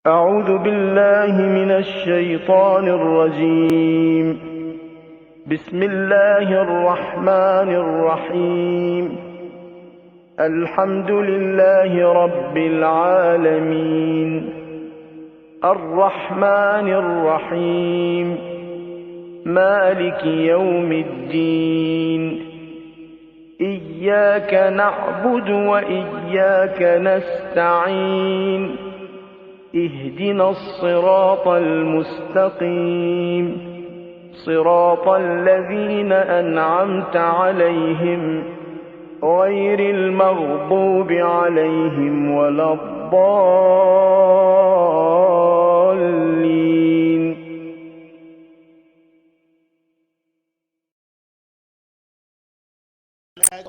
أعوذ بالله من الشيطان الرجيم. بسم الله الرحمن الرحيم. الحمد لله رب العالمين الرحمن الرحيم مالك يوم الدين إياك نعبد وإياك نستعين اهدنا الصراط المستقيم صراط الذين أنعمت عليهم غير المغضوب عليهم ولا الضالين.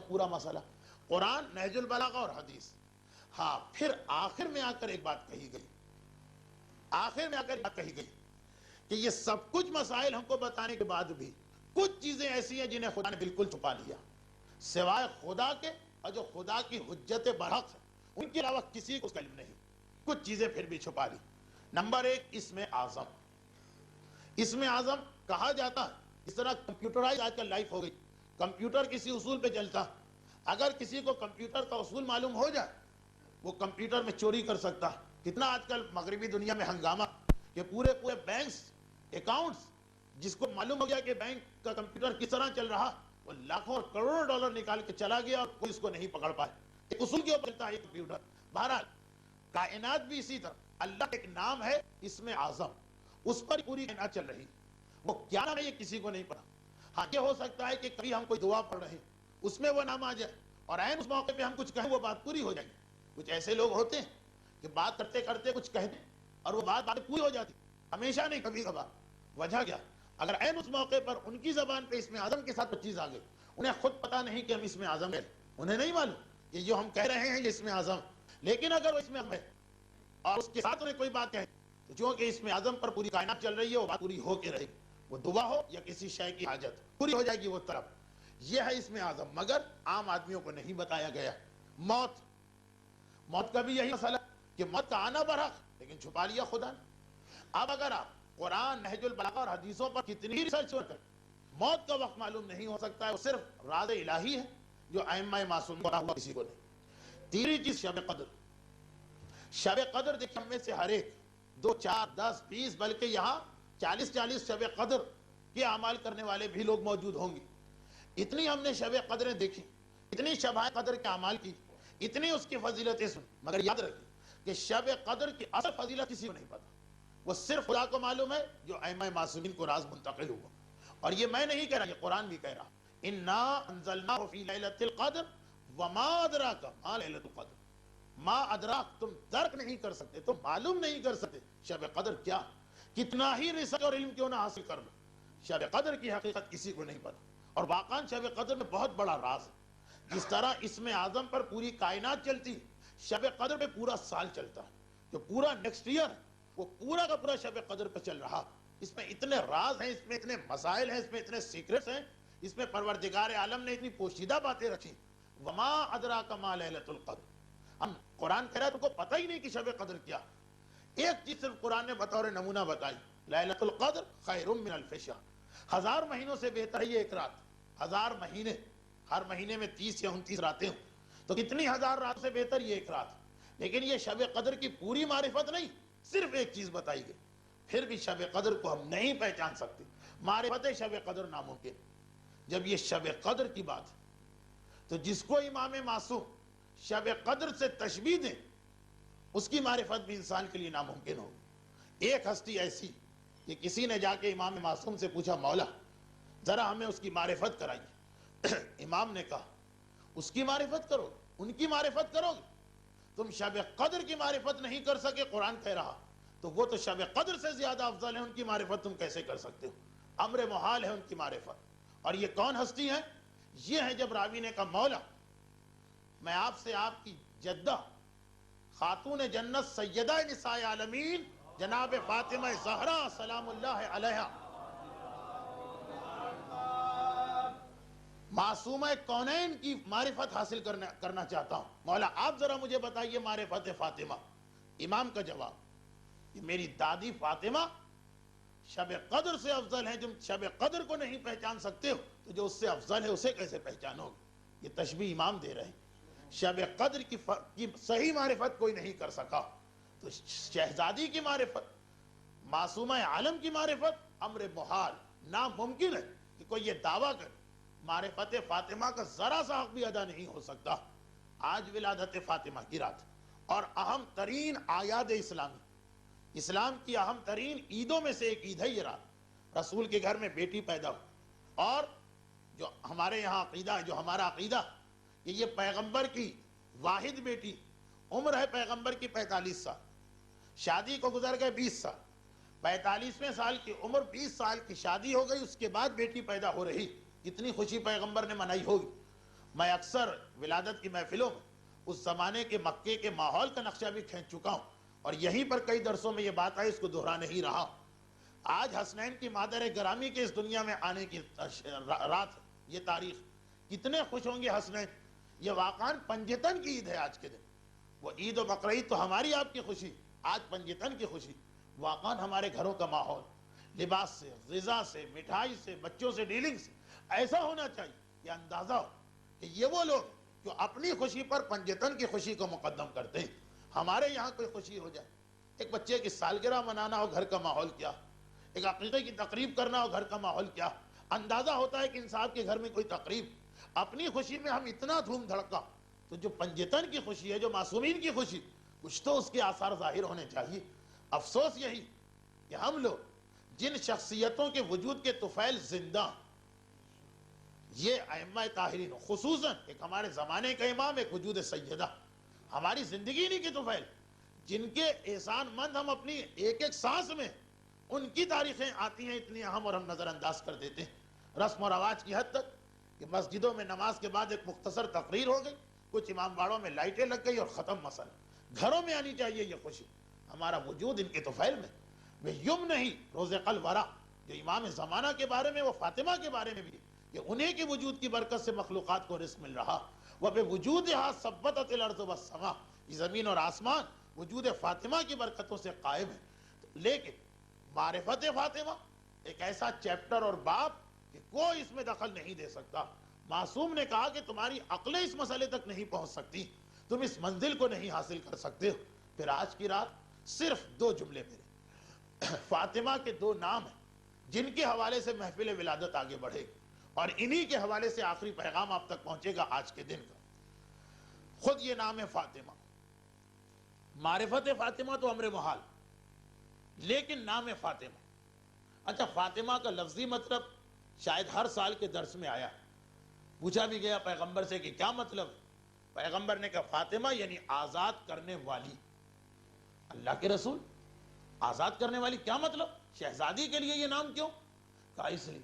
پورا مسئلہ قرآن نہج البلاغہ اور حدیث. ہاں پھر آخر میں آ کر ایک بات کہی گئی کہ یہ سب کچھ مسائل ہم کو بتانے کے بعد بھی کچھ چیزیں ایسی ہیں جنہیں خدا نے بالکل چھپا لیا سوائے خدا کے، اور جو خدا کی حجت برحق ہے ان کے علاوہ کسی کو اس کا علم نہیں. کچھ چیزیں پھر بھی چھپا لی. نمبر ایک، اسم اعظم. اسم اعظم کہا جاتا ہے اس طرح کمپیوٹرائز آج کل لائف ہو گئی، کمپیوٹر کسی اصول پہ چلتا. اگر کسی کو کمپیوٹر کا اصول معلوم ہو جائے وہ کمپیوٹر میں چوری کر سکتا. کتنا آج کل مغربی دنیا میں ہنگامہ کہ پورے بینکس اکاؤنٹس، جس کو معلوم ہو گیا کہ بینک کا کمپیوٹر کس طرح چل رہا، وہ لاکھوں اور کروڑوں ڈالر نکال کے چلا گیا اور کوئی اس کو نہیں پکڑ پائے. ایک اصول کے اوپر چلتا ہے یہ کمپیوٹر. بہرحال کائنات بھی اسی طرح. اللہ ایک نام ہے اسم اعظم، اس پر پوری کائنات چل رہی. وہ کیا نام ہے یہ کسی کو نہیں پتا. ہاں یہ ہو سکتا ہے کہ کبھی ہم کوئی دعا پڑھ رہے ہیں اس میں وہ نام آ جائے اور عین اس موقع پہ ہم کچھ کہیں وہ بات پوری ہو جائے. کچھ ایسے لوگ ہوتے ہیں کہ بات کرتے کرتے کچھ کہتے ہیں اور وہ بات پوری ہو جاتی. ہمیشہ نہیں، کبھی کبھار. وجہ کیا؟ اگر عین اس موقع پر ان کی زبان پہ اسم اعظم کے ساتھ چیز آ گئی، انہیں خود پتا نہیں کہ ہم اسم اعظم ہے، انہیں نہیں معلوم کہ جو ہم کہہ رہے ہیں یہ اسم اعظم. لیکن اگر وہ اسم اعظم ہے اور اس کے ساتھ انہیں کوئی بات کہے تو چونکہ اسم اعظم پر پوری کائنات چل رہی ہے وہ بات پوری ہو کے رہے گی. وہ دعا ہو یا کسی شے کی حاجت پوری ہو جائے گی وہ طرف. یہ ہے اسم اعظم. مگر عام آدمیوں کو نہیں بتایا گیا. موت کا بھی یہی مسئلہ کہ موت کا آنا برحق، لیکن چھپا لیا خدا نے. اب اگر آپ قرآن، نہج البلاغہ اور حدیثوں پر کتنی ہی ریسرچ کریں، موت کا وقت معلوم نہیں ہو سکتا ہے. وہ صرف راز الہی ہے جو ائمہ معصوم کو ہوا کسی کو نہیں. تیسری چیز شب قدر. شب قدر دیکھیں ہم میں سے ہر ایک 2 4 10 20 بلکہ یہاں 40 شب قدر کے اعمال کرنے والے بھی لوگ موجود ہوں گے. اتنی ہم نے شب قدریں دیکھی، اتنی شب قدر کے اعمال کی، اتنی اس کی فضیلتیں سن. مگر یاد رکھیں کہ شب قدر کی اصل فضیلت کسی کو نہیں پتا. وہ صرف خدا کو معلوم ہے جو ائمہ معصومین کو راز منتقل ہوا. اور یہ میں نہیں کہہ رہا، یہ قرآن بھی کہہ رہا. انا انزلناہ فی لیلۃ القدر وما ادراک ما لیلۃ القدر. ما ادراک، تم درک نہیں کر سکتے، تم معلوم نہیں کر سکتے شب قدر کیا. کتنا ہی ریسرچ اور علم کیوں نہ حاصل کر لو، شب قدر کی حقیقت کسی کو نہیں پتا. اور واقعاً شب قدر میں بہت بڑا راز ہے. جس طرح اسم اعظم پر پوری کائنات چلتی، شب قدر پہ پورا سال چلتا ہے. جو پورا نیکسٹ ایئر وہ پورا کا پورا شب قدر پہ چل رہا. اس میں اتنے راز ہیں، اس میں اتنے مسائل ہیں، اس میں اتنے سیکرٹس ہیں، اس میں پروردگار عالم نے اتنی پوشیدہ باتیں رکھی. وما ادراک ما لیلۃ القدر. ہم قرآن کہہ رہا ہے تم کو پتہ ہی نہیں کہ شب قدر کیا. ایک چیز صرف قرآن نے بطور نمونہ بتائی، لیلۃ القدر خیر من الف شہر. 1000 مہینوں سے بہتر ہے یہ ایک رات. 1000 مہینے، ہر مہینے میں 30 یا 29 راتیں ہوں تو کتنی 1000 رات سے بہتر یہ ایک رات. لیکن یہ شب قدر کی پوری معرفت نہیں، صرف ایک چیز بتائی گئی. پھر بھی شب قدر کو ہم نہیں پہچان سکتے. معرفت شب قدر ناممکن. جب یہ شب قدر کی بات ہے تو جس کو امام معصوم شب قدر سے تشبیہ دیں اس کی معرفت بھی انسان کے لیے ناممکن ہوگی. ایک ہستی ایسی کہ کسی نے جا کے امام معصوم سے پوچھا، مولا ذرا ہمیں اس کی معرفت کرائیے. امام نے کہا اس کی معرفت کرو، ان کی معرفت کرو گے. تم شب قدر کی معرفت نہیں کر سکے، قرآن کہہ رہا تو وہ تو شب قدر سے زیادہ افضل ہے، ان کی معرفت تم کیسے کر سکتے ہو؟ امر محال ہے ان کی معرفت. اور یہ کون ہستی ہے؟ یہ ہے جب راوی نے کہا، مولا میں آپ سے آپ کی جدہ خاتون جنت سیدہ نساء عالمین جناب فاطمہ زہرا سلام اللہ علیہا معصومہ کونین کی معرفت حاصل کرنا چاہتا ہوں. مولا آپ ذرا مجھے بتائیے معرفت فاطمہ. امام کا جواب، کہ میری دادی فاطمہ شب قدر سے افضل ہیں. جب شب قدر کو نہیں پہچان سکتے ہو تو جو اس سے افضل ہے اسے کیسے پہچانو گے؟ یہ تشبیہ امام دے رہے ہیں. شب قدر کی صحیح معرفت کوئی نہیں کر سکا تو شہزادی کی معرفت، معصومہ عالم کی معرفت امر محال، ناممکن ہے کہ کوئی یہ دعویٰ کرے. معرفت فاطمہ کا ذرا سا حق بھی ادا نہیں ہو سکتا. آج ولادت فاطمہ کی رات اور اہم ترین آیات اسلامی، اسلام کی اہم ترین عیدوں میں سے ایک عید ہے یہ رات. رسول کے گھر میں بیٹی پیدا ہو، اور جو ہمارے یہاں عقیدہ ہے، جو ہمارا عقیدہ کہ یہ پیغمبر کی واحد بیٹی، عمر ہے پیغمبر کی 45 سال، شادی کو گزر گئے 20 سال، 45ویں سال کی عمر، 20 سال کی شادی ہو گئی، اس کے بعد بیٹی پیدا ہو رہی. کتنی خوشی پیغمبر نے منائی ہوگی. میں اکثر ولادت کی محفلوں میں اس زمانے کے مکے کے ماحول کا نقشہ بھی کھینچ چکا ہوں، اور یہیں پر کئی درسوں میں یہ بات آئی، اس کو دہرا نہیں رہا. آج حسنین کی مادر گرامی کے اس دنیا میں آنے کی رات، یہ تاریخ، کتنے خوش ہوں گے حسنین. یہ واقعاً پنجتن کی عید ہے آج کے دن. وہ عید و بقرعید تو ہماری آپ کی خوشی، آج پنجتن کی خوشی. واقعاً ہمارے گھروں کا ماحول لباس سے، غذا سے، مٹھائی سے، بچوں سے ڈیلنگ سے ایسا ہونا چاہیے کہ اندازہ ہو کہ یہ وہ لوگ جو اپنی خوشی پر پنجتن کی خوشی کو مقدم کرتے ہیں. ہمارے یہاں کوئی خوشی ہو جائے، ایک بچے کی سالگرہ منانا ہو، گھر کا ماحول کیا، ایک عقیقے کی تقریب کرنا ہو، گھر کا ماحول کیا. اندازہ ہوتا ہے کہ انسان کے گھر میں کوئی تقریب، اپنی خوشی میں ہم اتنا دھوم دھڑکا. تو جو پنجتن کی خوشی ہے، جو معصومین کی خوشی، کچھ تو اس کے آثار ظاہر ہونے چاہیے. افسوس یہی کہ ہم لوگ جن شخصیتوں کے وجود کے طفیل زندہ، یہ ائمہ طاہرین، خصوصاً ایک ہمارے زمانے کا امام، ایک وجود سیدہ، ہماری زندگی نہیں کی طفیل، جن کے احسان مند ہم اپنی ایک ایک سانس میں، ان کی تاریخیں آتی ہیں اتنی اہم اور ہم نظر انداز کر دیتے ہیں. رسم و رواج کی حد تک کہ مسجدوں میں نماز کے بعد ایک مختصر تقریر ہو گئی، کچھ امام باڑوں میں لائٹیں لگ گئی اور ختم مسئلہ. گھروں میں آنی چاہیے یہ خوشی. ہمارا وجود ان کے طفیل میں. وہ یم نہیں، روز قلورہ جو امام زمانہ کے بارے میں، وہ فاطمہ کے بارے میں بھی، کہ انہیں کے وجود کی برکت سے مخلوقات کو رزق مل رہا. وَبِوُجُودِهَا ثَبَّتَتِ الْأَرْضُ وَالسَّمَاءُ، یہ زمین اور آسمان وجود فاطمہ کی برکتوں سے قائم ہے. لیکن معرفت فاطمہ ایک ایسا چیپٹر اور باب کہ کوئی اس میں دخل نہیں دے سکتا. معصوم نے کہا کہ تمہاری عقلیں اس مسئلے تک نہیں پہنچ سکتی، تم اس منزل کو نہیں حاصل کر سکتے ہو. پھر آج کی رات صرف 2 جملے میرے فاطمہ کے 2 نام ہیں جن کے حوالے سے محفل ولادت آگے بڑھے گی، اور انہی کے حوالے سے آخری پیغام آپ تک پہنچے گا آج کے دن کا. خود یہ نام ہے فاطمہ. معرفت فاطمہ تو امر محال، لیکن نام فاطمہ. اچھا، فاطمہ کا لفظی مطلب شاید ہر سال کے درس میں آیا. پوچھا بھی گیا پیغمبر سے کہ کیا مطلب ہے؟ پیغمبر نے کہا فاطمہ یعنی آزاد کرنے والی. اللہ کے رسول، آزاد کرنے والی کیا مطلب؟ شہزادی کے لیے یہ نام کیوں؟ کہا اس لیے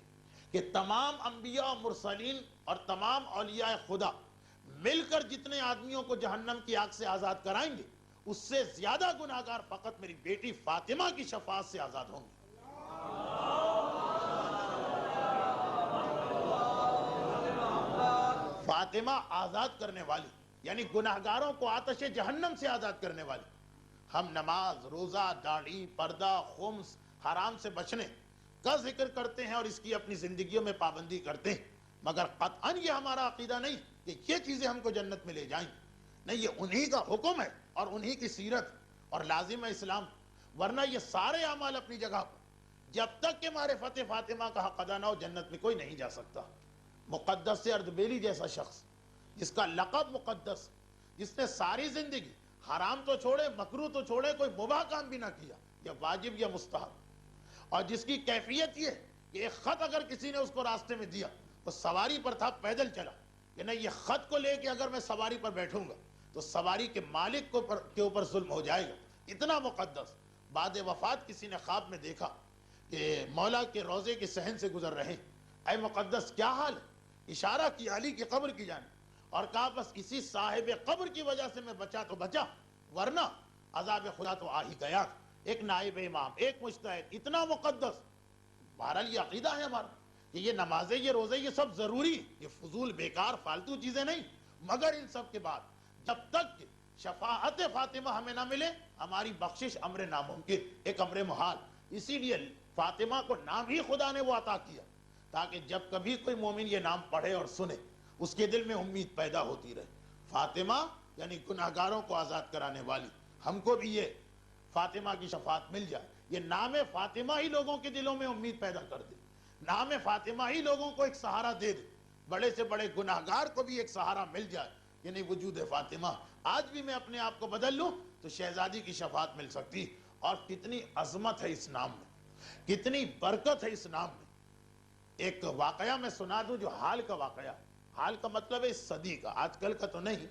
کہ تمام انبیاء و مرسلین اور تمام اولیاء خدا مل کر جتنے آدمیوں کو جہنم کی آگ سے آزاد کرائیں گے، اس سے زیادہ گناہگار فقط میری بیٹی فاطمہ کی شفاعت سے آزاد ہوں گے. فاطمہ آزاد کرنے والی یعنی گناہگاروں کو آتش جہنم سے آزاد کرنے والی. ہم نماز، روزہ، داڑھی، پردہ، خمس، حرام سے بچنے کا ذکر کرتے ہیں اور اس کی اپنی زندگیوں میں پابندی کرتے ہیں، مگر قطعاً یہ ہمارا عقیدہ نہیں کہ یہ چیزیں ہم کو جنت میں لے جائیں. نہیں، یہ انہی کا حکم ہے اور انہی کی سیرت اور لازم اسلام. ورنہ یہ سارے اعمال اپنی جگہ پر، جب تک کہ معرفت فاطمہ کا حق ادا نہ ہو جنت میں کوئی نہیں جا سکتا. مقدس سے اردبیلی جیسا شخص جس کا لقب مقدس، جس نے ساری زندگی حرام تو چھوڑے، مکروہ تو چھوڑے، کوئی مباح کام بھی نہ کیا، یا واجب یا مستحب، اور جس کی کیفیت یہ کہ ایک خط اگر کسی نے اس کو راستے میں دیا، وہ سواری پر تھا، پیدل چلا کہ نہیں، یہ خط کو لے کے اگر میں سواری پر بیٹھوں گا تو سواری کے مالک کے اوپر ظلم ہو جائے گا. اتنا مقدس. بعد وفات کسی نے خواب میں دیکھا کہ مولا کے روضے کے صحن سے گزر رہے ہیں. اے مقدس کیا حال ہے؟ اشارہ کی علی کی قبر کی جانب، اور کہا بس اسی صاحب قبر کی وجہ سے میں بچا تو بچا، ورنہ عذاب خدا تو آ ہی گیا. ایک نائب امام، ایک مجتہد، اتنا مقدس. بہرحال یہ عقیدہ ہے ہمارا کہ یہ نمازیں، یہ روزے، یہ سب ضروری، یہ فضول بیکار فالتو چیزیں نہیں، مگر ان سب کے بعد جب تک کہ شفاعت فاطمہ ہمیں نہ ملے ہماری بخشش امر ناممکن، ایک امر محال. اسی لیے فاطمہ کو نام ہی خدا نے وہ عطا کیا تاکہ جب کبھی کوئی مومن یہ نام پڑھے اور سنے اس کے دل میں امید پیدا ہوتی رہے. فاطمہ یعنی گناہگاروں کو آزاد کرانے والی. ہم کو بھی یہ فاطمہ کی شفاعت مل جائے. یہ نام فاطمہ ہی لوگوں کے دلوں میں امید پیدا کر دے. نام فاطمہ ہی لوگوں کو ایک سہارا دے دے. بڑے سے بڑے گناہگار کو بھی ایک سہارا مل جائے، یعنی وجود فاطمہ. آج بھی میں اپنے آپ کو بدل لوں تو شہزادی کی شفاعت مل سکتی. اور کتنی عظمت ہے اس نام میں، کتنی برکت ہے اس نام میں. ایک واقعہ میں سنا دوں جو حال کا واقعہ، حال کا مطلب ہے اس صدی کا، آج کل کا تو نہیں.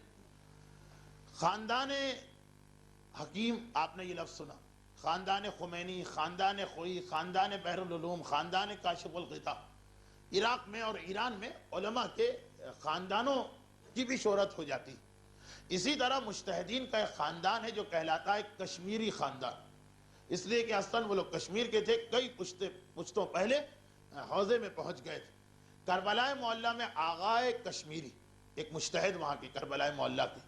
خاندان حکیم، آپ نے یہ لفظ سنا، خاندان خمینی، خاندان خوئی، خاندان بحر العلوم، خاندان کاشف الغطا. عراق میں اور ایران میں علماء کے خاندانوں کی بھی شہرت ہو جاتی. اسی طرح مجتہدین کا ایک خاندان ہے جو کہلاتا ہے کشمیری خاندان، اس لیے کہ اصلاً وہ لوگ کشمیر کے تھے، کئی پشتوں پہلے حوزے میں پہنچ گئے تھے. کربلا معلیٰ میں آغائے کشمیری ایک مجتہد وہاں کی کربلا معلیٰ کی.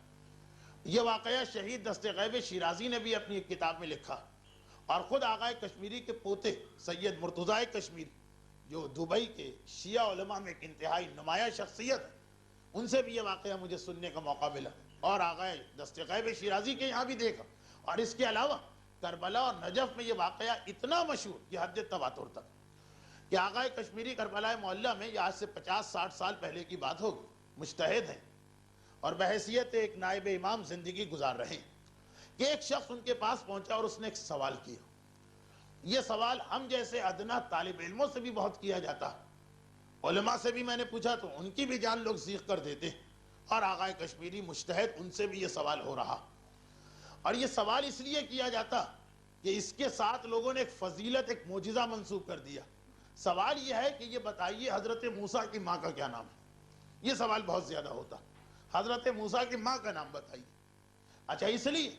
یہ واقعہ شہید دست غیب شیرازی نے بھی اپنی ایک کتاب میں لکھا، اور خود آغائے کشمیری کے پوتے سید مرتضیٰ کشمیری جو دبئی کے شیعہ علماء میں ایک انتہائی نمایاں شخصیت ہے، ان سے بھی یہ واقعہ مجھے سننے کا موقع ملا اور آغائے دست غیب شیرازی کے یہاں بھی دیکھا. اور اس کے علاوہ کربلا اور نجف میں یہ واقعہ اتنا مشہور کہ حد تواتر تک کہ آغائے کشمیری کربلا معلیٰ میں یہ آج سے 50-60 سال پہلے کی بات ہوگی، مجتہد ہیں اور بحیثیت ایک نائب امام زندگی گزار رہے ہیں کہ ایک شخص ان کے پاس پہنچا اور اس نے ایک سوال کیا. یہ سوال ہم جیسے ادنا طالب علموں سے بھی بہت کیا جاتا، علماء سے بھی میں نے پوچھا تو ان کی بھی جان لوگ سیکھ کر دیتے، اور آغائے کشمیری مجتہد ان سے بھی یہ سوال ہو رہا. اور یہ سوال اس لیے کیا جاتا کہ اس کے ساتھ لوگوں نے ایک فضیلت، ایک معجزہ منسوب کر دیا. سوال یہ ہے کہ یہ بتائیے حضرت موسیٰ کی ماں کا کیا نام ہے. یہ سوال بہت زیادہ ہوتا، حضرت موسیٰ کی ماں کا نام بتائیے. اچھا، اس لیے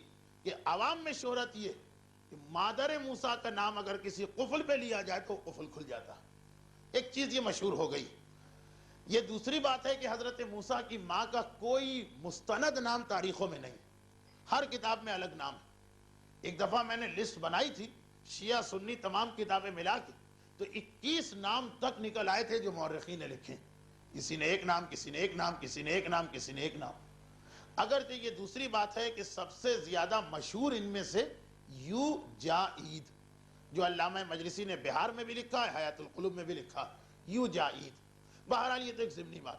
کہ عوام میں شہرت یہ کہ مادر موسیٰ کا نام اگر کسی قفل پہ لیا جائے تو قفل کھل جاتا. ایک چیز یہ مشہور ہو گئی. یہ دوسری بات ہے کہ حضرت موسیٰ کی ماں کا کوئی مستند نام تاریخوں میں نہیں، ہر کتاب میں الگ نام ہے. ایک دفعہ میں نے لسٹ بنائی تھی شیعہ سنی تمام کتابیں ملا کے، تو 21 نام تک نکل آئے تھے جو مورخین نے لکھے. کسی نے ایک نام، کسی نے ایک نام، کسی نے ایک نام، کسی نے ایک نام. اگرچہ یہ دوسری بات ہے کہ سب سے زیادہ مشہور ان میں سے یو جائید، جو علامہ مجلسی نے بہار میں بھی لکھا ہے، حیات القلوب میں بھی لکھا، یو جائید. بہرحال یہ تو ایک ضمنی بات.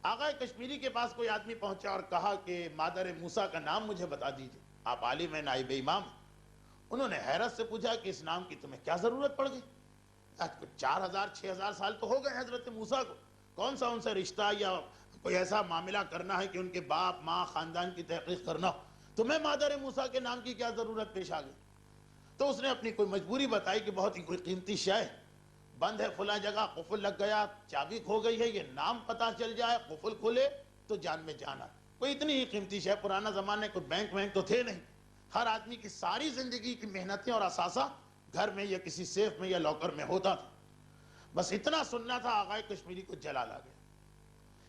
آغائے کشمیری کے پاس کوئی آدمی پہنچا اور کہا کہ مادر موسیٰ کا نام مجھے بتا دیجئے، آپ عالم ہیں، نائب امام. انہوں نے حیرت سے پوچھا کہ اس نام کی تمہیں کیا ضرورت پڑ گئی؟ 4000-6000 سال تو ہو گئے حضرت موسیٰ کو، کون سا ان سے رشتہ یا کوئی ایسا معاملہ کرنا ہے کہ ان کے باپ ماں خاندان کی تحقیق کرنا ہو، تمہیں مادر موسیٰ کے نام کی کیا ضرورت پیش آ گئی؟ تو اس نے اپنی کوئی مجبوری بتائی کہ بہت ہی کوئی قیمتی شے ہے، بند ہے فلاں جگہ، قفل لگ گیا، چابی کھو گئی ہے، یہ نام پتہ چل جائے، قفل کھلے تو جان میں جانا. کوئی اتنی ہی قیمتی شے، پرانا زمانے کوئی بینک وینک تو تھے نہیں، ہر آدمی کی ساری زندگی کی محنتیں اور اثاثہ گھر میں یا کسی سیف میں یا لاکر میں ہوتا تھا. بس اتنا سننا تھا، آغائے کشمیری کو جلال آ گیا.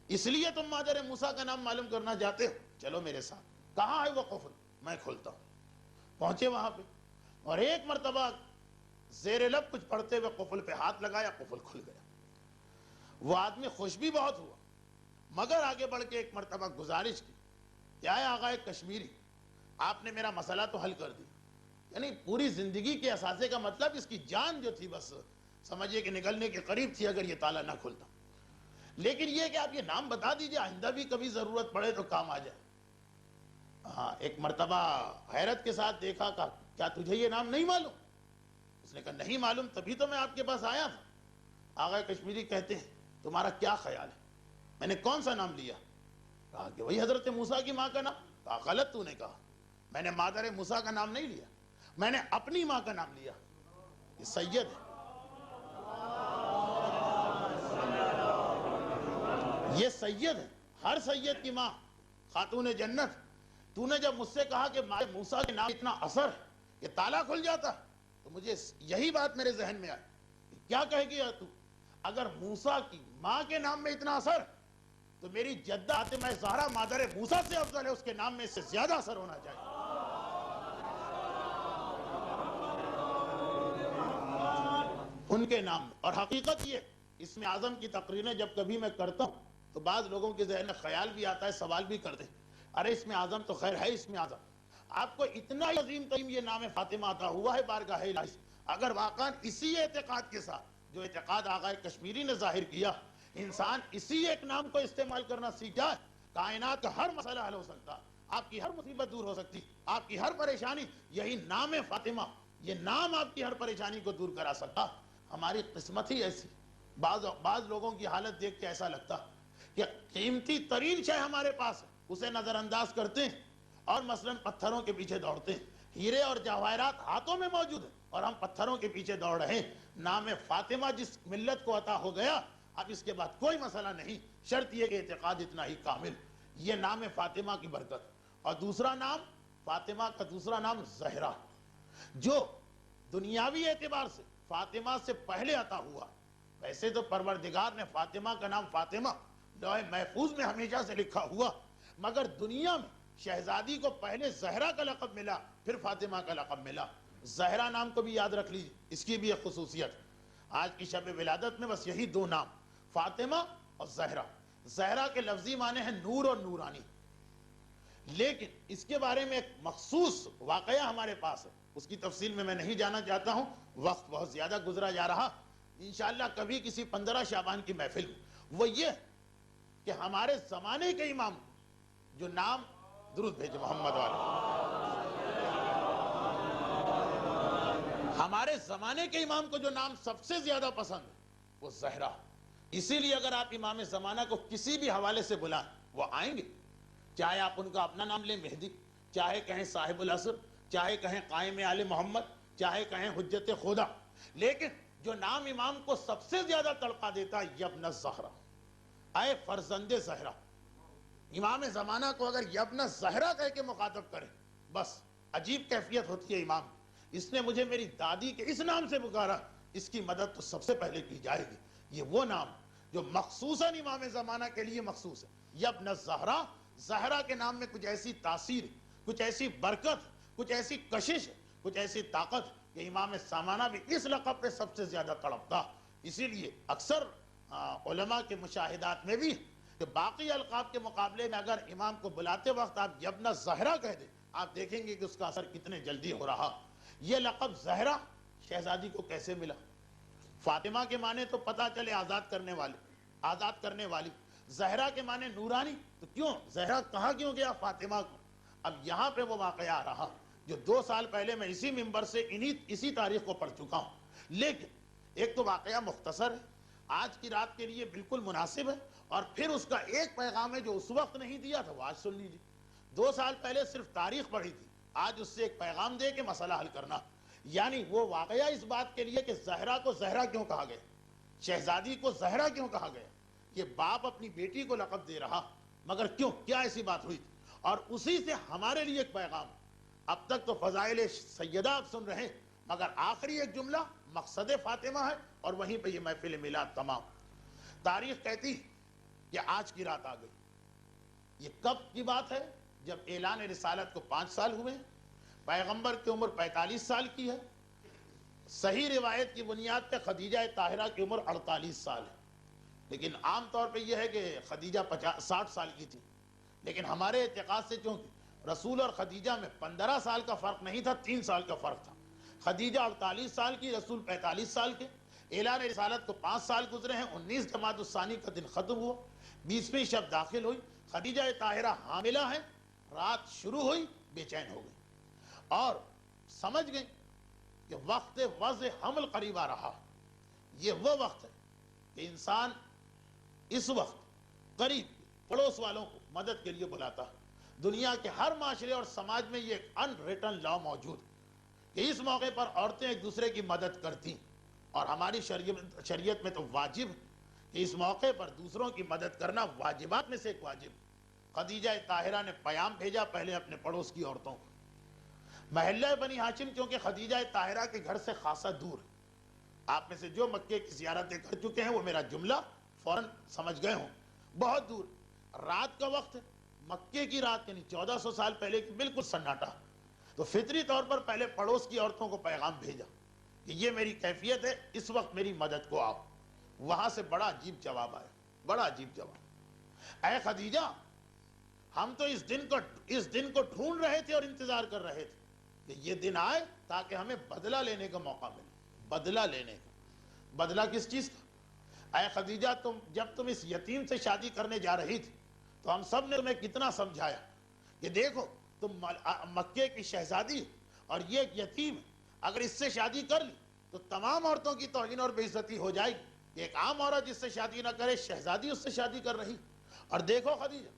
اس لیے تم مادر موسیٰ کا نام معلوم کرنا چاہتے ہو، چلو میرے ساتھ. کہاں ہے وہ قفل؟ میں کھولتا ہوں. پہنچے وہاں پہ اور ایک مرتبہ زیر لب کچھ پڑھتے ہوئے قفل پہ ہاتھ لگایا، قفل کھل گیا. وہ آدمی خوش بھی بہت ہوا، مگر آگے بڑھ کے ایک مرتبہ گزارش کی، کیا ہے آغائے کشمیری، آپ نے میرا مسئلہ تو حل کر دی. یعنی پوری زندگی کے اثاثے کا مطلب اس کی جان جو تھی بس سمجھئے کہ نکلنے کے قریب تھی اگر یہ تالا نہ کھلتا. لیکن یہ کہ آپ یہ نام بتا دیجئے، آئندہ بھی کبھی ضرورت پڑے تو کام آ جائے. ایک مرتبہ حیرت کے ساتھ دیکھا، کہا کیا تجھے یہ نام نہیں معلوم؟ اس نے کہا نہیں معلوم، تبھی تو میں آپ کے پاس آیا تھا. آغائے کشمیری کہتے ہیں تمہارا کیا خیال ہے، میں نے کون سا نام لیا؟ کہا کہ وہی حضرت موسیٰ کی ماں کا نام. کہا غلط تو نے کہا، میں نے مادر موسیٰ کا نام نہیں لیا، میں نے اپنی ماں کا نام لیا. یہ سید ہے، یہ سید ہے، ہر سید کی ماں خاتون جنت. تو نے جب مجھ سے کہا کہ موسیٰ کے نام اتنا اثر ہے کہ تالا کھل جاتا، تو مجھے یہی بات میرے ذہن میں آئی. کیا کہے گی تو، اگر موسیٰ کی ماں کے نام میں اتنا اثر تو میری جدہ فاطمہ زہرا مادر موسیٰ سے افضل ہے، اس کے نام میں اس سے زیادہ اثر ہونا چاہیے۔ ان کے نام میں، اور حقیقت یہ اسم اعظم کی تقریریں جب کبھی میں کرتا ہوں تو بعض لوگوں کے ذہن میں خیال بھی آتا ہے، سوال بھی کرتے ہیں، ارے اسم اعظم تو خیر ہے اسم اعظم، آپ کو اتنا عظیم ترین یہ نام فاطمہ عطا ہوا ہے بارگاہ الہی سے، اگر واقعا اسی اعتقاد کے ساتھ جو اعتقاد آغا کشمیری نے ظاہر کیا، انسان اسی ایک نام کو استعمال کرنا سیکھ جائے، کائنات کا ہر مسئلہ حل ہو سکتا، آپ کی ہر مصیبت دور ہو سکتی، آپ کی ہر پریشانی، یہی نام فاطمہ، یہ نام آپ کی ہر پریشانی کو دور کرا سکتا۔ ہماری قسمت ہی ایسی، بعض لوگوں کی حالت دیکھ کے ایسا لگتا کہ قیمتی ترین شے ہمارے پاس ہے، اسے نظر انداز کرتے ہیں اور مثلا پتھروں کے پیچھے دوڑتے ہیں، ہیرے اور جواہرات ہاتھوں میں موجود ہیں اور ہم پتھروں کے پیچھے دوڑ رہے ہیں۔ نام فاطمہ جس ملت کو عطا ہو گیا، اب اس کے بعد کوئی مسئلہ نہیں، شرط یہ کہ اعتقاد اتنا ہی کامل، یہ نام فاطمہ کی برکت۔ اور دوسرا نام، فاطمہ کا دوسرا نام زہرا، جو دنیاوی اعتبار سے فاطمہ سے پہلے عطا ہوا، ویسے تو پروردگار نے فاطمہ کا نام فاطمہ لوح محفوظ میں ہمیشہ سے لکھا ہوا، مگر دنیا میں شہزادی کو پہلے زہرا کا لقب ملا، پھر فاطمہ کا لقب ملا۔ زہرا نام کو بھی یاد رکھ لیجیے، اس کی بھی ایک خصوصیت، آج کی شب ولادت میں بس یہی دو نام، فاطمہ اور زہرا۔ زہرا کے لفظی معنی ہیں نور اور نورانی، لیکن اس کے بارے میں ایک مخصوص واقعہ ہمارے پاس ہے، اس کی تفصیل میں نہیں جانا چاہتا ہوں، وقت بہت زیادہ گزرا جا رہا، انشاءاللہ کبھی کسی 15 شعبان کی محفل میں، وہ یہ کہ ہمارے زمانے کے امام جو نام، درود بھیجے محمد والے، ہمارے زمانے کے امام کو جو نام سب سے زیادہ پسند ہے وہ زہرا، اسی لیے اگر آپ امام زمانہ کو کسی بھی حوالے سے بلائیں وہ آئیں گے، چاہے آپ ان کا اپنا نام لیں مہدی، چاہے کہیں صاحب العصر، چاہے کہیں قائم آل محمد، چاہے کہیں حجت خدا، لیکن جو نام امام کو سب سے زیادہ تڑپا دیتا ہے یبن الزہرا، اے فرزند زہرا، امام زمانہ کو اگر یبن زہرا کہہ کے مخاطب کرے بس عجیب کیفیت ہوتی ہے امام، اس نے مجھے میری دادی کے اس نام سے پکارا، اس کی مدد تو سب سے پہلے کی جائے گی۔ یہ وہ نام جو مخصوصاً امام زمانہ کے لیے مخصوص ہے، یبن الزہرا، زہرا کے نام میں کچھ ایسی تاثیر، کچھ ایسی برکت، کچھ ایسی کشش، کچھ ایسی طاقت کہ امام زمانہ بھی اس لقب پہ سب سے زیادہ تڑپتا، اسی لیے اکثر علماء کے مشاہدات میں بھی کہ باقی القاب کے مقابلے میں اگر امام کو بلاتے وقت آپ یبن زہرا کہہ دیں، آپ دیکھیں گے کہ اس کا اثر کتنے جلدی ہو رہا۔ یہ لقب زہرا شہزادی کو کیسے ملا؟ فاطمہ کے معنی تو پتہ چلے آزاد کرنے والے، آزاد کرنے والی، زہرا کے معنی نورانی، تو کیوں زہرا کہا کیوں گیا فاطمہ کو؟ اب یہاں پہ وہ واقعہ آ رہا جو 2 سال پہلے میں اسی منبر سے اسی تاریخ کو پڑھ چکا ہوں، لیکن ایک تو واقعہ مختصر ہے، آج کی رات کے لیے بالکل مناسب ہے، اور پھر اس کا ایک پیغام ہے جو اس وقت نہیں دیا تھا وہ آج سن لیجیے۔ 2 سال پہلے صرف تاریخ پڑھی تھی، آج اس سے ایک پیغام دے کے مسئلہ حل کرنا، یعنی وہ واقعہ اس بات کے لیے کہ زہرا کو زہرا کیوں کہا گیا، شہزادی کو زہرا کیوں کہا گیا، یہ باپ اپنی بیٹی کو لقب دے رہا، مگر کیوں، کیا ایسی بات ہوئی تھی، اور اسی سے ہمارے لیے ایک پیغام۔ اب تک تو فضائل سیدہ آپ سن رہے ہیں، مگر آخری ایک جملہ مقصد فاطمہ ہے، اور وہیں پہ یہ محفل میلاد تمام۔ تاریخ کہتی کہ آج کی رات آ گئی، یہ کب کی بات ہے؟ جب اعلان رسالت کو 5 سال ہوئے، پیغمبر کی عمر 45 سال کی ہے، صحیح روایت کی بنیاد پہ خدیجہ طاہرہ کی عمر 48 سال ہے، لیکن عام طور پہ یہ ہے کہ خدیجہ 60 سال کی تھی، لیکن ہمارے اعتقاد سے چونکہ رسول اور خدیجہ میں 15 سال کا فرق نہیں تھا، 3 سال کا فرق تھا، خدیجہ 48 سال کی، رسول 45 سال کے، اعلان رسالت کو 5 سال گزرے ہیں، 19 جمادی الثانی کا دن ختم ہوا، 20ویں شب داخل ہوئی، خدیجہ طاہرہ حاملہ ہے، رات شروع ہوئی، بے چین ہو گئی اور سمجھ گئی کہ وقت وضع حمل قریب آ رہا، یہ وہ وقت ہے کہ انسان اس وقت قریب پڑوس والوں کو مدد کے لیے بلاتا ہے۔ دنیا کے ہر معاشرے اور سماج میں یہ ایک ان ریٹن لا موجود ہے کہ اس موقع پر عورتیں ایک دوسرے کی مدد کرتی، اور ہماری شریعت میں تو واجب ہے کہ اس موقع پر دوسروں کی مدد کرنا واجبات میں سے ایک واجب۔ خدیجہ طاہرہ نے پیام بھیجا پہلے اپنے پڑوس کی عورتوں کو، محلہ بنی ہاشم چونکہ خدیجہ طاہرہ کے گھر سے خاصا دور ہے، آپ میں سے جو مکے کی زیارتیں کر چکے ہیں وہ میرا جملہ فوراً سمجھ گئے ہوں، بہت دور، رات کا وقت ہے، مکے کی رات، یعنی 1400 سال پہلے کی بالکل سناٹا. تو فطری طور پر پہلے پڑوس کی عورتوں کو پیغام بھیجا کہ یہ میری کیفیت ہے، اس وقت میری مدد کو آؤ. وہاں سے بڑا عجیب جواب آیا، بڑا عجیب جواب. اے خدیجہ، ہم تو اس دن کو ڈھونڈ رہے تھے اور انتظار کر رہے تھے کہ یہ دن آئے تاکہ ہمیں بدلہ لینے کا موقع ملے. بدلہ لینے کا. بدلہ کس چیز کا؟ اے خدیجہ، جب تم اس یتیم سے شادی کرنے جا رہی تھی تو ہم سب نے تمہیں کتنا سمجھایا کہ دیکھو تم مکے کی شہزادی اور یہ ایک یتیم ہے، اگر اس سے شادی کر لی تو تمام عورتوں کی توہین اور بے عزتی ہو جائے گی. ایک عام عورت جس سے شادی نہ کرے، شہزادی اس سے شادی کر رہی. اور دیکھو خدیجہ،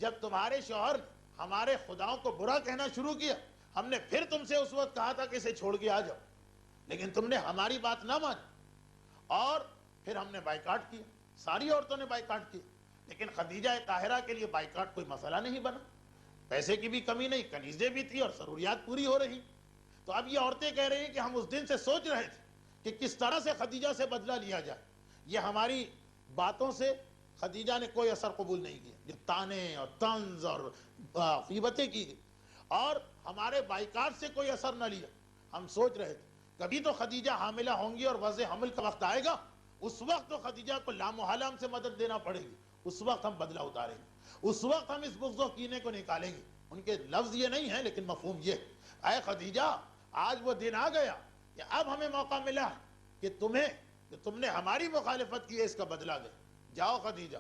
جب تمہارے شوہر نے ہمارے خداؤں کو برا کہنا شروع کیا، ہم نے پھر تم سے اس وقت کہا تھا کہ اسے چھوڑ کے آ جاؤ، لیکن تم نے ہماری بات نہ مانی اور پھر ہم نے بائیکاٹ کیا. ساری عورتوں نے بائیکاٹ کیا. لیکن خدیجہ طاہرہ کے لیے بائیکاٹ کوئی مسئلہ نہیں بنا. پیسے کی بھی کمی نہیں، کنیزیں بھی تھی اور ضروریات پوری ہو رہی. تو اب یہ عورتیں کہہ رہی ہیں کہ ہم اس دن سے سوچ رہے تھے کہ کس طرح سے خدیجہ سے بدلہ لیا جائے. یہ ہماری باتوں سے خدیجہ نے کوئی اثر قبول نہیں کیا. جو تانے اور طنز اور غیبتیں کی گئی اور ہمارے بائیکاٹ سے کوئی اثر نہ لیا. ہم سوچ رہے تھے کبھی تو خدیجہ حاملہ ہوں گی اور وضع حمل کا وقت آئے گا، اس وقت تو خدیجہ کو لامحالہ ہم سے مدد دینا پڑے گی. اس وقت ہم بدلہ اتاریں گے، اس وقت ہم اس بغض و کینے کو نکالیں گے. ان کے لفظ یہ نہیں ہیں لیکن مفہوم یہ. اے خدیجہ، آج وہ دن آ گیا کہ اب ہمیں موقع ملا کہ تم نے ہماری مخالفت کی ہے، اس کا بدلہ دے. جاؤ خدیجہ،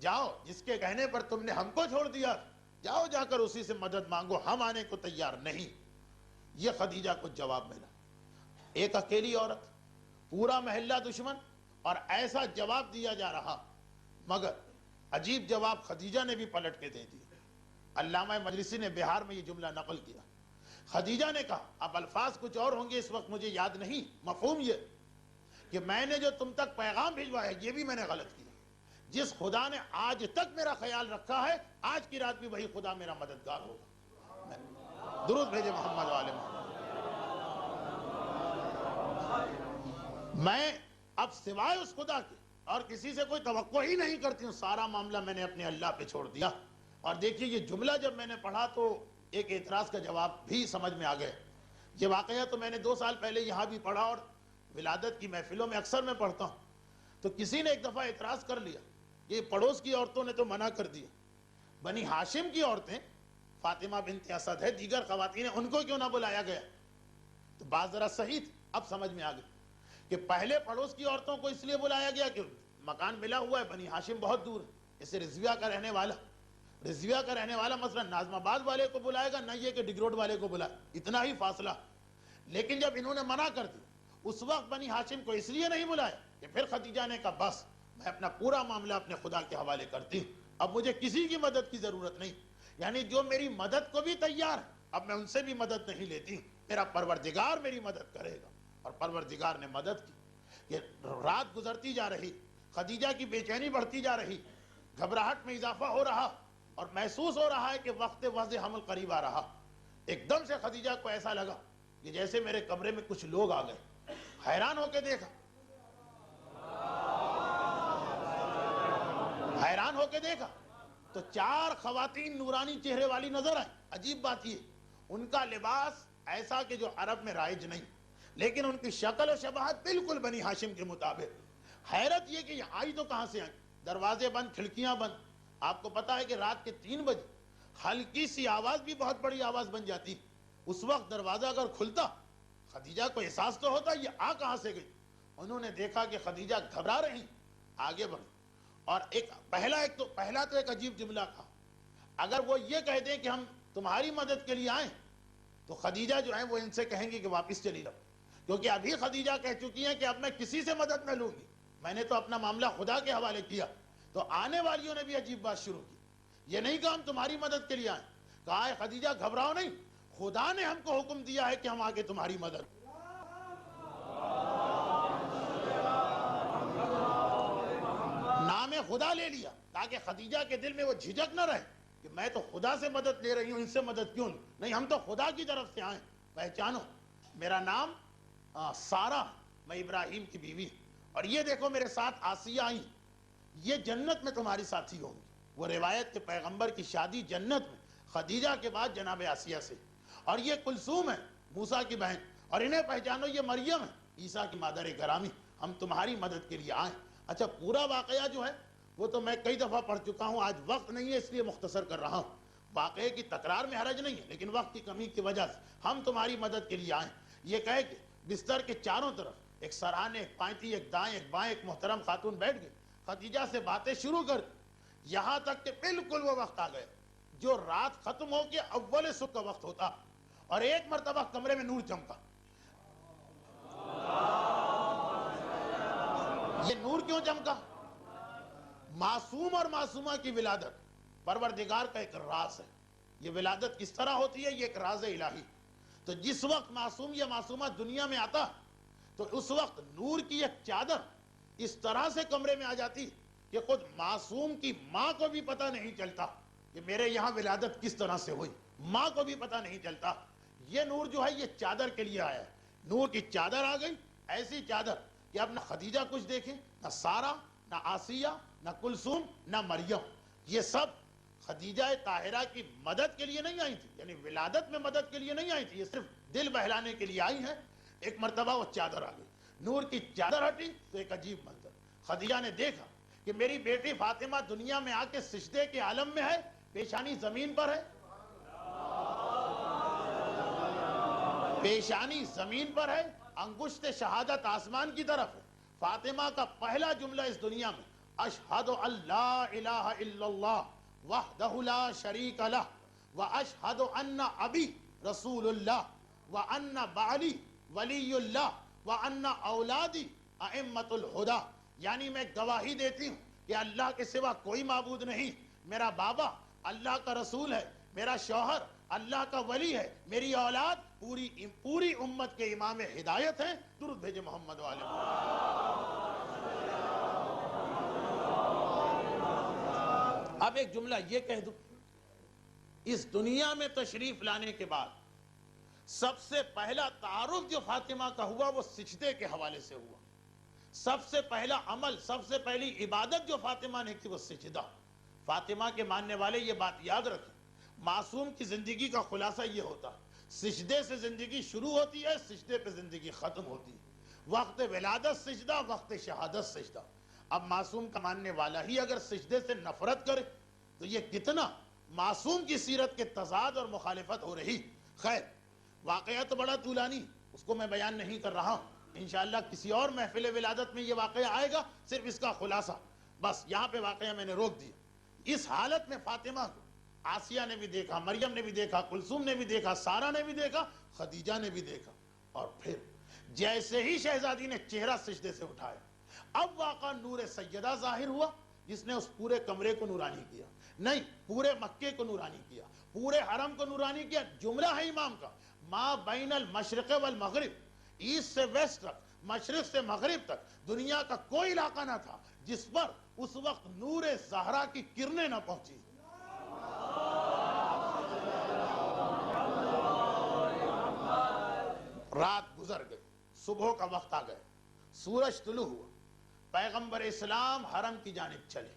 جاؤ، جس کے کہنے پر تم نے ہم کو چھوڑ دیا، جاؤ جا کر اسی سے مدد مانگو، ہم آنے کو تیار نہیں. یہ خدیجہ کو جواب ملا. ایک اکیلی عورت، پورا محلہ دشمن، اور ایسا جواب دیا جا رہا. مگر عجیب جواب خدیجہ نے بھی پلٹ کے دے دیا. علامہ مجلسی نے بہار میں یہ جملہ نقل کیا. خدیجہ نے کہا، اب الفاظ کچھ اور ہوں گے، اس وقت مجھے یاد نہیں، مفہوم یہ کہ میں نے جو تم تک پیغام بھیجوایا ہے یہ بھی میں نے غلط کیا. جس خدا ne آج تک میرا خیال رکھا ہے، آج کی رات بھی وہی خدا میرا مددگار ہوگا. درود بھیجے محمد و آل محمد. میں اب سوائے اس خدا کے اور کسی سے کوئی توقع ہی نہیں کرتی ہوں. سارا معاملہ میں نے اپنے اللہ پہ چھوڑ دیا. اور دیکھیے یہ جملہ جب میں نے پڑھا تو ایک اعتراض کا جواب بھی سمجھ میں آ گیا. یہ واقعہ تو میں نے 2 سال پہلے یہاں بھی پڑھا اور ولادت کی محفلوں میں اکثر میں پڑھتا ہوں. تو کسی نے ایک دفعہ اعتراض کر لیا، یہ پڑوس کی عورتوں نے تو منع کر دیا، بنی ہاشم کی عورتیں فاطمہ بنت اسد ہے، دیگر خواتین ہیں، ان کو کیوں نہ بلایا گیا؟ تو بات ذرا صحیح تھی. اب سمجھ میں آ گئی کہ پہلے پڑوس کی عورتوں کو اس لیے بلایا گیا کہ مکان ملا ہوا ہے، بنی ہاشم بہت دور ہے، اسے رضویہ کا رہنے والا مثلا ناظم آباد والے کو بلائے گا، نہ یہ کہ ڈگروڈ والے کو بلائے، اتنا ہی فاصلہ. لیکن جب انہوں نے منع کر دیا، اس وقت بنی ہاشم کو اس لیے نہیں بلایا کہ پھر خدیجہ نے کہا بس میں اپنا پورا معاملہ اپنے خدا کے حوالے کرتی ہوں، اب مجھے کسی کی مدد کی ضرورت نہیں. یعنی جو میری مدد کو بھی تیار ہے، اب میں ان سے بھی مدد نہیں لیتی ہوں، میرا پروردگار میری مدد کرے گا. اور پروردگار نے مدد کی. یہ رات گزرتی جا رہی، خدیجہ کی بے چینی بڑھتی جا رہی، گھبراہٹ میں اضافہ ہو رہا اور محسوس ہو رہا ہے کہ وقت وضع حمل قریب آ رہا. ایک دم سے خدیجہ کو ایسا لگا کہ جیسے میرے کمرے میں کچھ لوگ آ گئے. حیران ہو کے دیکھا تو 4 خواتین نورانی چہرے والی نظر آئیں. عجیب بات یہ، ان کا لباس ایسا کہ جو عرب میں رائج نہیں، لیکن ان کی شکل و شباہت بالکل بنی ہاشم کے مطابق. حیرت یہ کہ یہ آئی تو کہاں سے آئی؟ دروازے بند، کھڑکیاں بند. آپ کو پتا ہے کہ رات کے 3 بجے ہلکی سی آواز بھی بہت بڑی آواز بن جاتی. اس وقت دروازہ اگر کھلتا، خدیجہ کو احساس تو ہوتا یہ آ کہاں سے گئی. انہوں نے دیکھا کہ خدیجہ گھبرا رہی، آگے بڑھ اور پہلا تو ایک عجیب جملہ کہا. اگر وہ یہ کہہ دیں کہ ہم تمہاری مدد کے لیے آئیں تو خدیجہ جو ہیں وہ ان سے کہیں گے کہ واپس چلی جاؤ، کیونکہ ابھی خدیجہ کہہ چکی ہیں کہ اب میں کسی سے مدد نہ لوں گی، میں نے تو اپنا معاملہ خدا کے حوالے کیا. تو آنے والیوں نے بھی عجیب بات شروع کی. یہ نہیں کہا ہم تمہاری مدد کے لیے آئیں، کہا ہے خدیجہ گھبراؤ نہیں، خدا نے ہم کو حکم دیا ہے کہ ہم آگے تمہاری مدد. نام خدا لے لیا تاکہ خدیجہ کے دل میں وہ جھجک نہ رہے کہ میں تو خدا سے مدد لے رہی ہوں، ان سے مدد کیوں نہیں، ہم تو خدا کی طرف سے آئیں. پہچانو میرا نام سارہ، میں ابراہیم کی بیوی، اور یہ دیکھو میرے ساتھ آسیہ آئی، یہ جنت میں تمہاری ساتھی ہوں گی. وہ روایت کے پیغمبر کی شادی جنت میں خدیجہ کے بعد جناب آسیہ سے، اور یہ کلثوم ہے موسیٰ کی بہن، اور انہیں پہچانو یہ مریم ہے عیسیٰ کی مادر گرامی، ہم تمہاری مدد کے لیے آئیں۔ اچھا پورا واقعہ جو ہے وہ تو میں کئی دفعہ پڑھ چکا ہوں، آج وقت نہیں ہے اس لیے مختصر کر رہا ہوں۔ واقعے کی تکرار میں حرج نہیں ہے، لیکن وقت کی کمی کی وجہ سے ہم تمہاری مدد کے لیے آئیں۔ یہ کہے کہ بستر کے چاروں طرف ایک سرانے، ایک پائنتی، ایک دائیں، ایک بائیں، ایک محترم خاتون بیٹھ گئی، خدیجہ سے باتیں شروع کر دی، یہاں تک کہ بالکل وہ وقت آ گیا جو رات ختم ہو کے اول صبح کا وقت ہوتا، اور ایک مرتبہ کمرے میں نور چمکا۔ یہ نور کیوں چمکا؟ معصوم اور معصومہ کی ولادت پروردگار کا ایک راز ہے۔ یہ ولادت کس طرح ہوتی ہے؟ یہ ایک راز الہی۔ تو جس وقت معصوم یا معصومہ دنیا میں آتا تو اس وقت نور کی ایک چادر اس طرح سے کمرے میں آ جاتی کہ خود معصوم کی ماں کو بھی پتہ نہیں چلتا کہ میرے یہاں ولادت کس طرح سے ہوئی، ماں کو بھی پتہ نہیں چلتا۔ یہ نور جو ہے یہ چادر کے لیے آیا ہے، نور کی چادر آ گئی، ایسی چادر کہ اب نہ خدیجہ کچھ دیکھیں، نہ سارہ، نہ آسیہ، نہ کلثوم، نہ مریم، یہ سب خدیجہ طاہرہ کی مدد کے لیے نہیں آئی تھی، یعنی ولادت میں مدد کے لیے نہیں آئی تھی، یہ صرف دل بہلانے کے لیے آئی ہیں۔ ایک مرتبہ وہ چادر آ گئی، نور کی چادر ہٹی تو ایک عجیب منظر، خدیجہ نے دیکھا کہ میری بیٹی فاطمہ دنیا میں آ کے سجدے کے عالم میں ہے، پیشانی زمین پر ہے، پیشانی زمین پر ہے، انگشت شہادت آسمان کی طرف ہے۔ فاطمہ کا پہلا جملہ اس دنیا میں اشہد ان لا الہ الا اللہ وحدہ لا شریک لہ واشہد ان ابی رسول اللہ وان بعلی ولی اللہ وان اولادی ائمۃ الہدی، یعنی میں گواہی دیتی ہوں کہ اللہ کے سوا کوئی معبود نہیں، میرا بابا اللہ کا رسول ہے، میرا شوہر اللہ کا ولی ہے، میری اولاد پوری امت کے امام ہدایت ہیں۔ درود بھیجے محمد والے اب ایک جملہ یہ کہہ دوں، اس دنیا میں تشریف لانے کے بعد سب سے پہلا تعارف جو فاطمہ کا ہوا وہ سجدے کے حوالے سے ہوا، سب سے پہلا عمل، سب سے پہلی عبادت جو فاطمہ نے کی وہ سجدہ۔ فاطمہ کے ماننے والے یہ بات یاد رکھیں، معصوم کی زندگی کا خلاصہ یہ ہوتا، سجدے سے زندگی شروع ہوتی ہے، سجدے پہ زندگی ختم ہوتی ہے، وقت ولادت سجدہ، وقت شہادت سجدہ۔ اب معصوم کا ماننے والا ہی اگر سجدے سے نفرت کرے تو یہ کتنا معصوم کی سیرت کے تضاد اور مخالفت ہو رہی۔ خیر واقعہ تو بڑا طولانی، اس کو میں بیان نہیں کر رہا ہوں، انشاءاللہ کسی اور محفل ولادت میں یہ واقعہ آئے گا، صرف اس کا خلاصہ بس یہاں پہ واقعہ میں نے روک دیا۔ اس حالت میں فاطمہ کو آسیہ نے بھی دیکھا، مریم نے بھی دیکھا، کلثوم نے بھی دیکھا، سارہ نے بھی دیکھا، خدیجہ نے بھی دیکھا، اور پھر جیسے ہی شہزادی نے چہرہ سجدے سے اٹھایا، اب واقعہ نور سیدہ ظاہر ہوا جس نے اس پورے کمرے کو نورانی کیا، نہیں پورے مکے کو نورانی کیا، پورے حرم کو نورانی کیا۔ جملہ ہے امام کا، ما بین المشرق والمغرب، ایسٹ سے ویسٹ تک، مشرق سے مغرب تک دنیا کا کوئی علاقہ نہ تھا جس پر اس وقت نور زہرا کی کرنیں نہ پہنچی۔ رات گزر گئی، صبح کا وقت آ گیا، سورج طلوع ہوا، پیغمبر اسلام حرم کی جانب چلے۔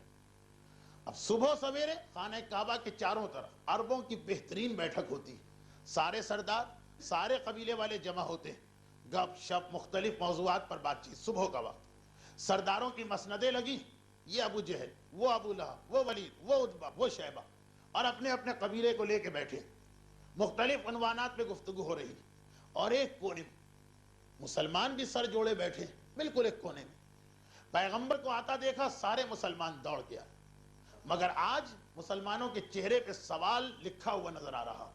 اب صبح سویرے خانہ کعبہ کے چاروں طرف عربوں کی بہترین بیٹھک ہوتی، سارے سردار، سارے قبیلے والے جمع ہوتے ہیں، گپ شپ مختلف موضوعات پر بات چیت۔ صبح کا وقت سرداروں کی مسندیں لگی، یہ ابو جہل، وہ ابو لہب، وہ ولید، وہ عتبہ، وہ شیبہ، اور اپنے اپنے قبیلے کو لے کے بیٹھے، مختلف عنوانات پہ گفتگو ہو رہی، اور ایک کونے میں مسلمان بھی سر جوڑے بیٹھے، بالکل ایک کونے میں پیغمبر کو آتا دیکھا، سارے مسلمان دوڑ کے آئے، مگر آج مسلمانوں کے چہرے پہ سوال لکھا ہوا نظر آ رہا،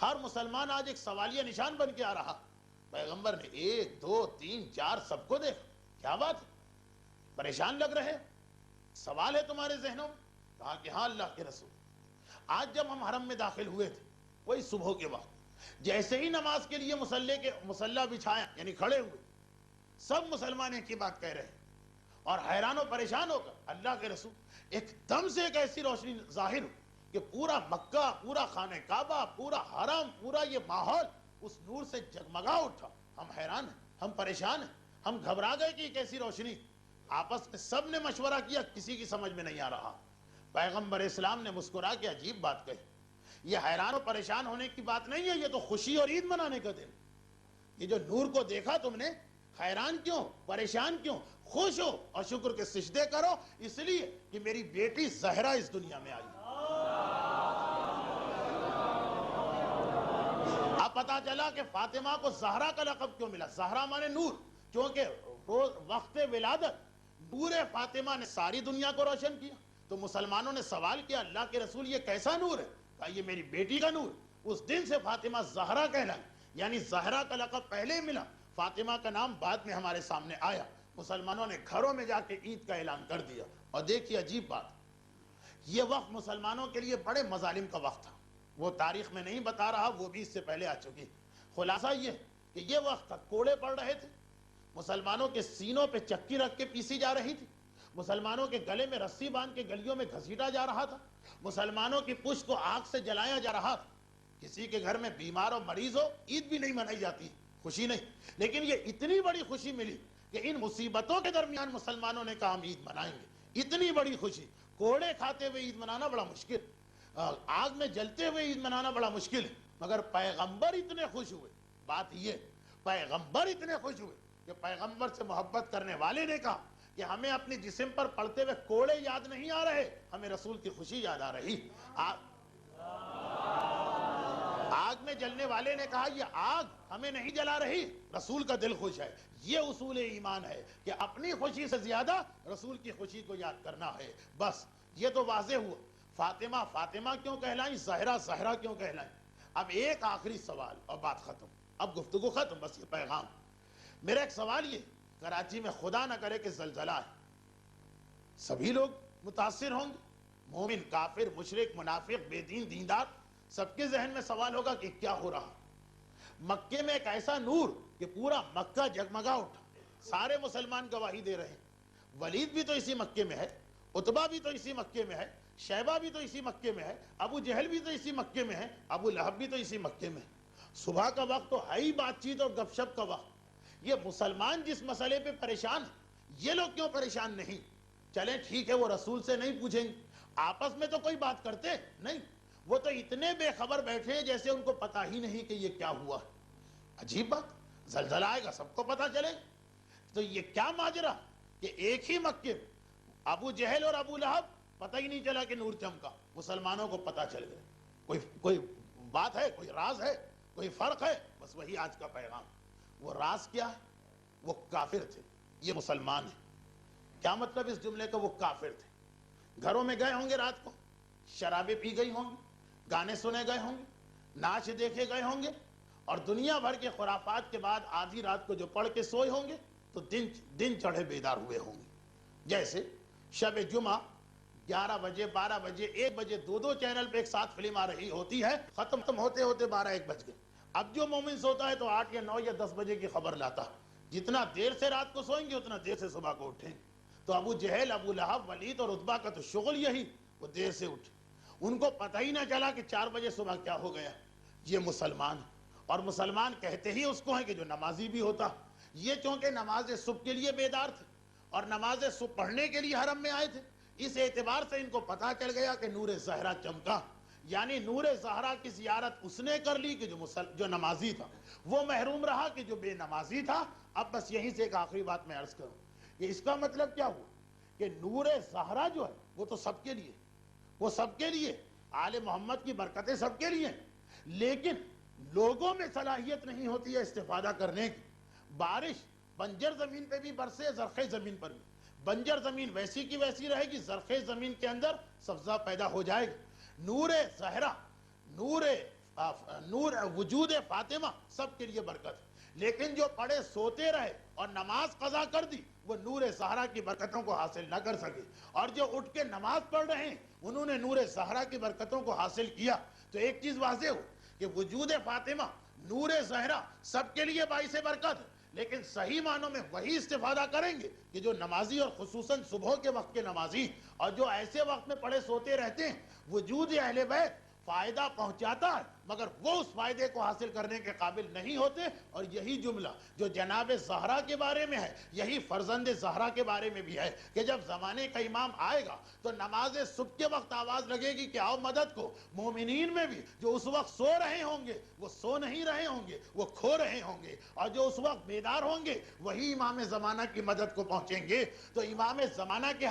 ہر مسلمان آج ایک سوالیہ نشان بن کے آ رہا۔ پیغمبر نے 1 2 3 4 سب کو دیکھا، کیا بات ہے، پریشان لگ رہے، سوال ہے تمہارے ذہنوں میں؟ کہا کہ ہاں اللہ کے رسول، آج جب ہم حرم میں داخل ہوئے تھے وہی صبح کے وقت جیسے ہی نماز کے لیے مصلی بچھایا، یعنی کھڑے ہوئے، سب مسلمان ایک ہی بات کہہ رہے ہیں، اور حیران و پریشان ہو کر اللہ کے رسول ایک دم سے ایک ایسی روشنی ظاہر ہو کہ پورا مکہ، پورا خانہ کعبہ، پورا حرم، پورا یہ ماحول اس نور سے جگمگا اٹھا۔ ہم حیران ہیں، ہم پریشان ہیں، ہم گھبرا گئے کہ یہ کیسی روشنی۔ آپس میں سب نے مشورہ کیا، کسی کی سمجھ میں نہیں آ رہا۔ پیغمبر اسلام نے مسکرا کے عجیب بات کہی، یہ حیران و پریشان ہونے کی بات نہیں ہے، یہ تو خوشی اور عید منانے کا دن۔ یہ جو نور کو دیکھا تم نے، حیران کیوں، پریشان کیوں؟ خوش ہو اور شکر کے سجدے کرو، اس لیے کہ میری بیٹی زہرا اس دنیا میں آئی۔ اب پتا چلا کہ فاطمہ کو زہرا کا لقب کیوں ملا۔ زہرا مانے نور، کیونکہ وقت ولادت نور فاطمہ نے ساری دنیا کو روشن کیا۔ تو مسلمانوں نے سوال کیا، اللہ کے رسول یہ کیسا نور ہے؟ کہا یہ میری بیٹی کا نور۔ اس دن سے فاطمہ زہرا کہلائی، یعنی زہرا کا لقب پہلے ملا، فاطمہ کا نام بعد میں ہمارے سامنے آیا۔ مسلمانوں نے گھروں میں جا کے عید کا اعلان کر دیا۔ اور دیکھیے عجیب بات، یہ وقت مسلمانوں کے لیے بڑے مظالم کا وقت تھا، وہ تاریخ میں نہیں بتا رہا، وہ بھی اس سے پہلے آ چکی۔ خلاصہ یہ کہ یہ وقت تھا، کوڑے پڑ رہے تھے، مسلمانوں کے سینوں پہ چکی رکھ کے پیسی جا رہی تھی، مسلمانوں کے گلے میں رسی باندھ کے گلیوں میں گھسیٹا جا رہا تھا، مسلمانوں کی پشت کو آگ سے جلایا جا رہا تھا۔ کسی کے گھر میں بیمار اور مریض ہو، عید بھی نہیں منائی جاتی، خوشی نہیں، لیکن یہ اتنی بڑی خوشی ملی کہ ان مصیبتوں کے درمیان مسلمانوں نے کہا ہم عید منائیں گے۔ اتنی بڑی خوشی، کوڑے کھاتے ہوئے عید منانا بڑا مشکل، آگ میں جلتے ہوئے عید منانا بڑا مشکل ہے، مگر پیغمبر اتنے خوش ہوئے۔ بات یہ، پیغمبر اتنے خوش ہوئے کہ پیغمبر سے محبت کرنے والے نے کہا کہ ہمیں اپنی جسم پر پڑتے ہوئے کوڑے یاد نہیں آ رہے، ہمیں رسول کی خوشی یاد آ رہی۔ آگ میں جلنے والے نے کہا یہ آگ ہمیں نہیں جلا رہی، رسول کا دل خوش ہے۔ یہ اصول ایمان ہے کہ اپنی خوشی سے زیادہ رسول کی خوشی کو یاد کرنا ہے۔ بس یہ تو واضح ہوا، فاطمہ فاطمہ کیوں کہلائیں، زہرا زہرا کیوں کہلائیں۔ اب ایک آخری سوال اور بات ختم، اب گفتگو ختم، بس یہ پیغام میرا ایک سوال، یہ کراچی میں خدا نہ کرے کہ زلزلہ ہے، سبھی لوگ متاثر ہوں گے، مومن کافر مشرک منافق بے دین دیندار، سب کے ذہن میں سوال ہوگا کہ کیا ہو رہا۔ مکے میں ایک ایسا نور کہ پورا مکہ جگمگا اٹھا، سارے مسلمان گواہی دے رہے ہیں، ولید بھی تو اسی مکے میں ہے، عتبہ بھی تو اسی مکے میں ہے، شیبہ بھی تو اسی مکے میں ہے، ابو جہل بھی تو اسی مکے میں ہے، ابو لہب بھی تو اسی مکے میں ہے۔ صبح کا وقت تو ہے ہی بات چیت اور گپ شپ کا وقت، یہ مسلمان جس مسئلے پہ پریشان ہیں، یہ لوگ کیوں پریشان نہیں؟ چلیں ٹھیک ہے، وہ رسول سے نہیں پوچھیں گے، آپس میں تو کوئی بات کرتے نہیں، وہ تو اتنے بے خبر بیٹھے ہیں جیسے ان کو پتا ہی نہیں کہ یہ کیا ہوا ہے۔ عجیب بات، زلزلہ آئے گا سب کو پتا چلے، تو یہ کیا ماجرا کہ ایک ہی مکے میں ابو جہل اور ابو لہب پتہ ہی نہیں چلا کہ نور چمکا، مسلمانوں کو پتا چل گیا۔ کوئی بات ہے، کوئی راز ہے، کوئی فرق ہے؟ بس وہی آج کا پیغام۔ وہ راز کیا ہے؟ وہ کافر تھے، یہ مسلمان ہیں۔ کیا مطلب اس جملے کا؟ وہ کافر تھے، گھروں میں گئے ہوں گے، رات کو شرابیں پی گئی ہوں گی، گانے سنے گئے ہوں گے، ناچ دیکھے گئے ہوں گے، اور دنیا بھر کے خرافات کے بعد آدھی رات کو جو پڑھ کے سوئے ہوں گے تو دن چڑھے بیدار ہوئے ہوں گے۔ جیسے شب جمعہ 11 بجے 12 بجے 1 بجے 2 چینل پہ ایک ساتھ فلم آ رہی ہوتی ہے، ختم ہوتے ہوتے 12-1 بج گئے۔ اب جو مومن سوتا ہے تو 8 یا 9 یا 10 بجے کی خبر لاتا، جتنا دیر سے رات کو سوئیں گے اتنا دیر سے صبح کو اٹھیں گے۔ تو ابو جہل ابو لہب ولید اور عتبہ کا تو شغل یہی، وہ دیر سے اٹھے، ان کو پتہ ہی نہ چلا کہ 4 بجے صبح کیا ہو گیا۔ یہ مسلمان ہے، اور مسلمان کہتے ہی اس کو ہیں کہ جو نمازی بھی ہوتا۔ یہ چونکہ نماز صبح کے لیے بیدار تھے اور نماز صبح پڑھنے کے لیے حرم میں آئے تھے، اس اعتبار سے ان کو پتہ چل گیا کہ نور زہرا چمکا، یعنی نور زہرا کی زیارت اس نے کر لی کہ جو نمازی تھا، وہ محروم رہا کہ جو بے نمازی تھا۔ اب بس یہیں سے ایک آخری بات میں عرض کروں کہ اس کا مطلب کیا ہوا کہ نور زہرا جو ہے وہ تو سب کے لیے، وہ سب کے لیے، آل محمد کی برکتیں سب کے لیے، لیکن لوگوں میں صلاحیت نہیں ہوتی ہے استفادہ کرنے کی۔ بارش بنجر زمین پہ بھی برسے، زرخیز زمین پر بھی، بنجر زمین ویسی کی ویسی رہے گی، زرخیز زمین کے اندر سبزہ پیدا ہو جائے گا۔ نور زہرا، نور وجود فاطمہ سب کے لیے برکت ہے، لیکن جو پڑھے سوتے رہے اور نماز قضا کر دی وہ نور زہرا کی برکتوں کو حاصل نہ کر سکے، اور جو اٹھ کے نماز پڑھ رہے ہیں انہوں نے نور زہرا کی برکتوں کو حاصل کیا۔ تو ایک چیز واضح ہو کہ وجود فاطمہ، نور زہرا سب کے لیے باعث برکت ہے، لیکن صحیح معنوں میں وہی استفادہ کریں گے کہ جو نمازی اور خصوصاً صبح کے وقت کے نمازی اور جو ایسے وقت میں پڑھے سوتے رہتے ہیں۔ وجود اہل بیت فائدہ پہنچاتا ہے مگر وہ اس فائدے کو حاصل کرنے کے قابل نہیں ہوتے. اور یہی جملہ جو جناب زہرا کے بارے میں ہے یہی فرزند زہرا کے بارے میں بھی ہے کہ جب زمانے کا امام آئے گا تو نماز صبح کے وقت آواز لگے گی کہ آؤ مدد کو. مومنین میں بھی جو اس وقت سو رہے ہوں گے وہ سو نہیں رہے ہوں گے, وہ کھو رہے ہوں گے, اور جو اس وقت بیدار ہوں گے وہی امام زمانہ کی مدد کو پہنچیں گے. تو امام زمانہ کے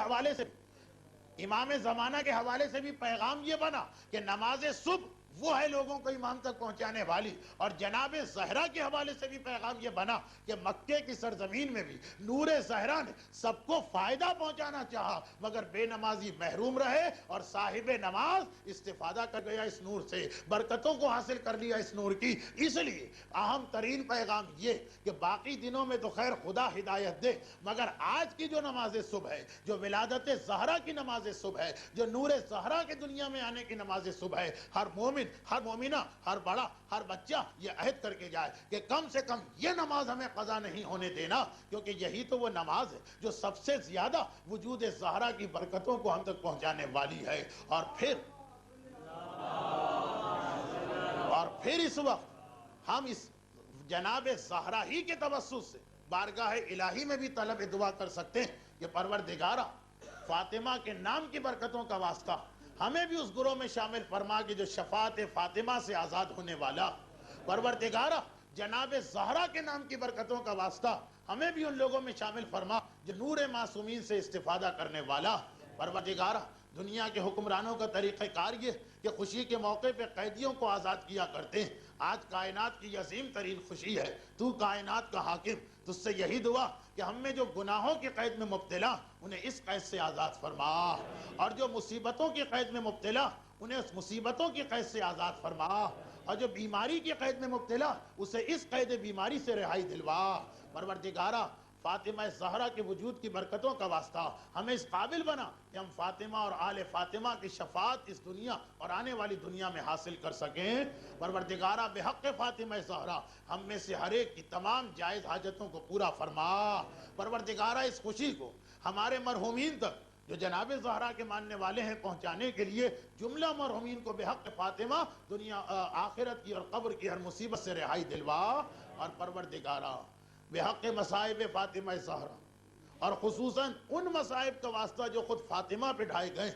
حوالے سے بھی پیغام یہ بنا کہ نماز صبح وہ ہے لوگوں کو امام تک پہنچانے والی. اور جناب زہرا کے حوالے سے بھی پیغام یہ بنا کہ مکے کی سرزمین میں بھی نور زہرا نے سب کو فائدہ پہنچانا چاہا مگر بے نمازی محروم رہے اور صاحب نماز استفادہ کر گیا اس نور سے, برکتوں کو حاصل کر لیا اس نور کی. اس لیے اہم ترین پیغام یہ کہ باقی دنوں میں تو خیر خدا ہدایت دے مگر آج کی جو نماز صبح ہے, جو ولادت زہرا کی نماز صبح ہے, جو نور زہرا کے دنیا میں آنے کی نماز صبح ہے, ہر مومن, ہر مومنہ, ہر بڑا, ہر بچہ یہ عہد کر کے جائے کہ کم سے کم یہ نماز ہمیں قضا نہیں ہونے دینا, کیونکہ یہی تو وہ نماز ہے جو سب سے زیادہ وجود زہرا کی برکتوں کو ہم تک پہنچانے والی ہے. اور پھر اس وقت ہم اس جناب زہرا ہی کے توسط سے بارگاہ الہی میں بھی طلب دعا کر سکتے ہیں کہ پروردگارہ فاطمہ کے نام کی برکتوں کا واسطہ ہمیں بھی اس گروہ میں شامل فرما کہ جو شفاعت فاطمہ سے آزاد ہونے والا. پروردگارہ جناب زہرا کے نام کی برکتوں کا واسطہ ہمیں بھی ان لوگوں میں شامل فرما جو نور معصومین سے استفادہ کرنے والا. پروردگارہ دنیا کے حکمرانوں کا طریقہ کار یہ کہ خوشی کے موقع پہ قیدیوں کو آزاد کیا کرتے ہیں. آج کائنات کی عظیم ترین خوشی ہے, تو کائنات کا حاکم, تجھ سے یہی دعا کہ ہم میں جو گناہوں کی قید میں مبتلا انہیں اس قید سے آزاد فرما, اور جو مصیبتوں کی قید میں مبتلا انہیں اس مصیبتوں کی قید سے آزاد فرما, اور جو بیماری کی قید میں مبتلا اسے اس قید بیماری سے رہائی دلوا. پروردگارہ فاطمہ زہرا کے وجود کی برکتوں کا واسطہ ہمیں اس قابل بنا کہ ہم فاطمہ اور آل فاطمہ کی شفاعت اس دنیا اور آنے والی دنیا میں حاصل کر سکیں. پروردگارہ بحق فاطمہ زہرا ہم میں سے ہر ایک کی تمام جائز حاجتوں کو پورا فرما. پروردگارہ اس خوشی کو ہمارے مرحومین تک جو جناب زہرا کے ماننے والے ہیں پہنچانے کے لیے جملہ مرحومین کو بحق فاطمہ دنیا آخرت کی اور قبر کی ہر مصیبت سے رہائی دلوا. اور پروردگارہ بحق مصائب فاطمہ زہرا اور خصوصاً ان مصائب کا واسطہ جو خود فاطمہ پہ ڈھائے گئے,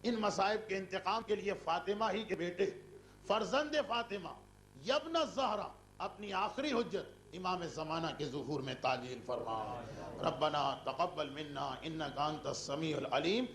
ان مصائب کے انتقام کے لیے فاطمہ ہی کے بیٹے فرزند فاطمہ یبن زہرا اپنی آخری حجت امام زمانہ کے ظہور میں تعلیل فرما. ربنا تقبل منا انک انت السمیع العلیم